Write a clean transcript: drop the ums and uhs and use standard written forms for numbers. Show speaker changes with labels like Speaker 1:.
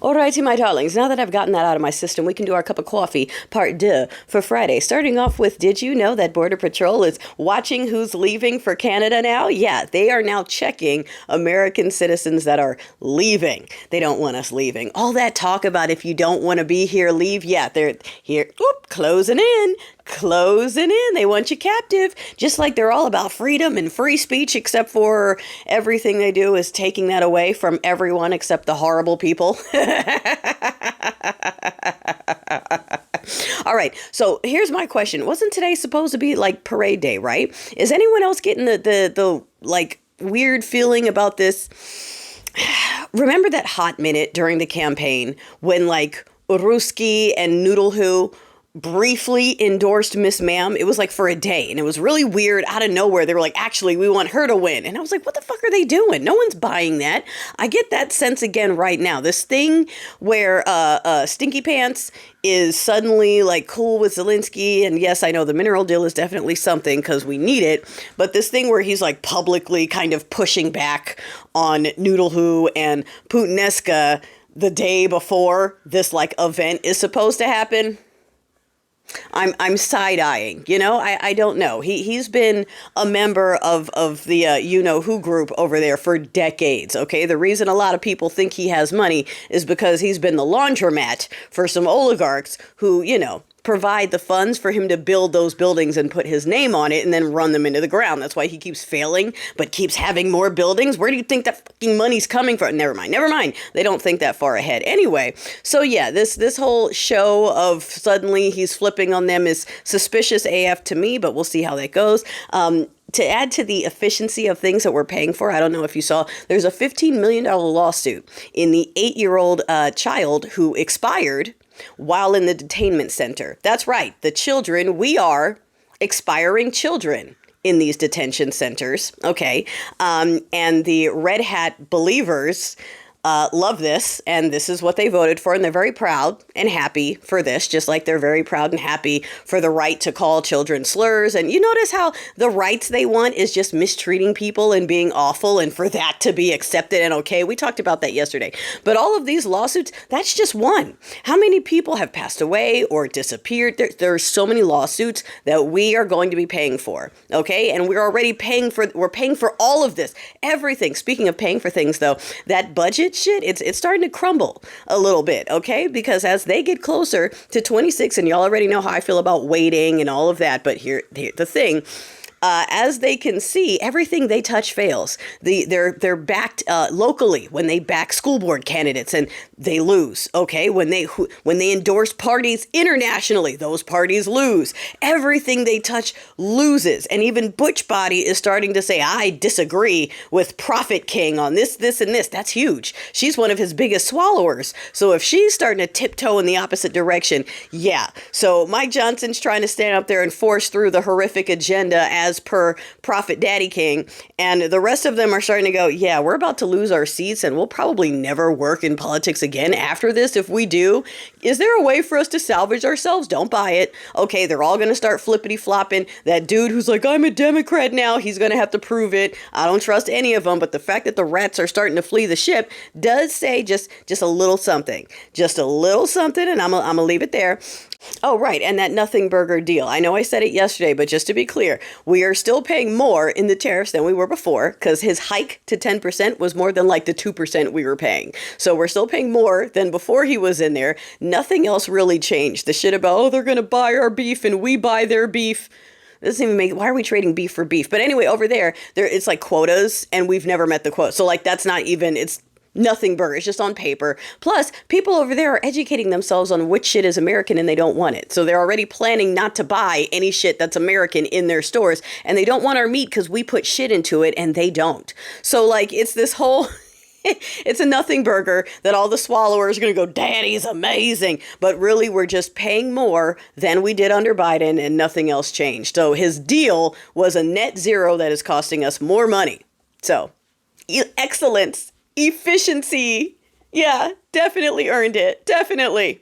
Speaker 1: Alrighty, my darlings, now that I've gotten that out of my system, we can do our cup of coffee, part 2, for Friday. Starting off with, did you know that Border Patrol is watching who's leaving for Canada now? Yeah, they are now checking American citizens that are leaving. They don't want us leaving. All that talk about if you don't want to be here, leave. Yeah, they're here, closing in. Closing in. They want you captive, just like they're all about freedom and free speech, except for everything they do is taking that away from everyone except the horrible people. All right. So here's my question. Wasn't today supposed to be like parade day, right? Is anyone else getting the like weird feeling about this? Remember that hot minute during the campaign when like Ruski and Noodle Who briefly endorsed Miss Ma'am? It was like for a day, and it was really weird. Out of nowhere, they were like, actually, we want her to win. And I was like, what the fuck are they doing? No one's buying that. I get that sense again right now. This thing where Stinky Pants is suddenly like cool with Zelensky, and yes, I know the mineral deal is definitely something because we need it, but this thing where he's like publicly kind of pushing back on Noodle Who and Puttenesca the day before this like event is supposed to happen. I'm side-eyeing, I don't know. He's been a member of the you-know-who group over there for decades, okay? The reason a lot of people think he has money is because he's been the laundromat for some oligarchs who, provide the funds for him to build those buildings and put his name on it and then run them into the ground. That's why he keeps failing, but keeps having more buildings. Where do you think that fucking money's coming from? Never mind. They don't think that far ahead. Anyway, so yeah, this whole show of suddenly he's flipping on them is suspicious AF to me, but we'll see how that goes. To add to the efficiency of things that we're paying for, I don't know if you saw, there's a $15 million lawsuit in the 8-year-old child who expired while in the detainment center. That's right. The children, we are expiring children in these detention centers. Okay. And the Red Hat believers love this, and this is what they voted for, and they're very proud and happy for this, just like they're very proud and happy for the right to call children slurs. And you notice how the rights they want is just mistreating people and being awful, and for that to be accepted and okay. We talked about that yesterday. But all of these lawsuits, that's just one. How many people have passed away or disappeared? There are so many lawsuits that we are going to be paying for, okay? And we're already paying for all of this, everything. Speaking of paying for things, though, that budget shit, it's starting to crumble a little bit, okay? Because as they get closer to 26, and y'all already know how I feel about waiting and all of that, but here the thing. As they can see, everything they touch fails. They're backed locally when they back school board candidates and they lose. Okay, when they endorse parties internationally, those parties lose. Everything they touch loses. And even Butch Body is starting to say, I disagree with Prophet King on this, and this. That's huge. She's one of his biggest swallowers. So if she's starting to tiptoe in the opposite direction, yeah. So Mike Johnson's trying to stand up there and force through the horrific agenda as per Prophet Daddy King, and the rest of them are starting to go, yeah, we're about to lose our seats and we'll probably never work in politics again after this. If we do, is there a way for us to salvage ourselves? Don't buy it. Okay, they're all going to start flippity flopping. That dude who's like, I'm a Democrat now, he's going to have to prove it. I don't trust any of them, but the fact that the rats are starting to flee the ship does say just a little something, and I'm gonna leave it there. Oh, right. And that nothing burger deal. I know I said it yesterday, but just to be clear, we are still paying more in the tariffs than we were before because his hike to 10% was more than like the 2% we were paying. So we're still paying more than before he was in there. Nothing else really changed. The shit about, oh, they're going to buy our beef and we buy their beef. Doesn't even make, why are we trading beef for beef? But anyway, over there, it's like quotas and we've never met the quota. So like that's not even, it's nothing burger. It's just on paper. Plus, people over there are educating themselves on which shit is American and they don't want it. So they're already planning not to buy any shit that's American in their stores. And they don't want our meat because we put shit into it and they don't. So like, it's this whole... It's a nothing burger that all the swallowers are going to go, Daddy's amazing. But really, we're just paying more than we did under Biden and nothing else changed. So his deal was a net zero that is costing us more money. So excellence, efficiency. Yeah, definitely earned it. Definitely.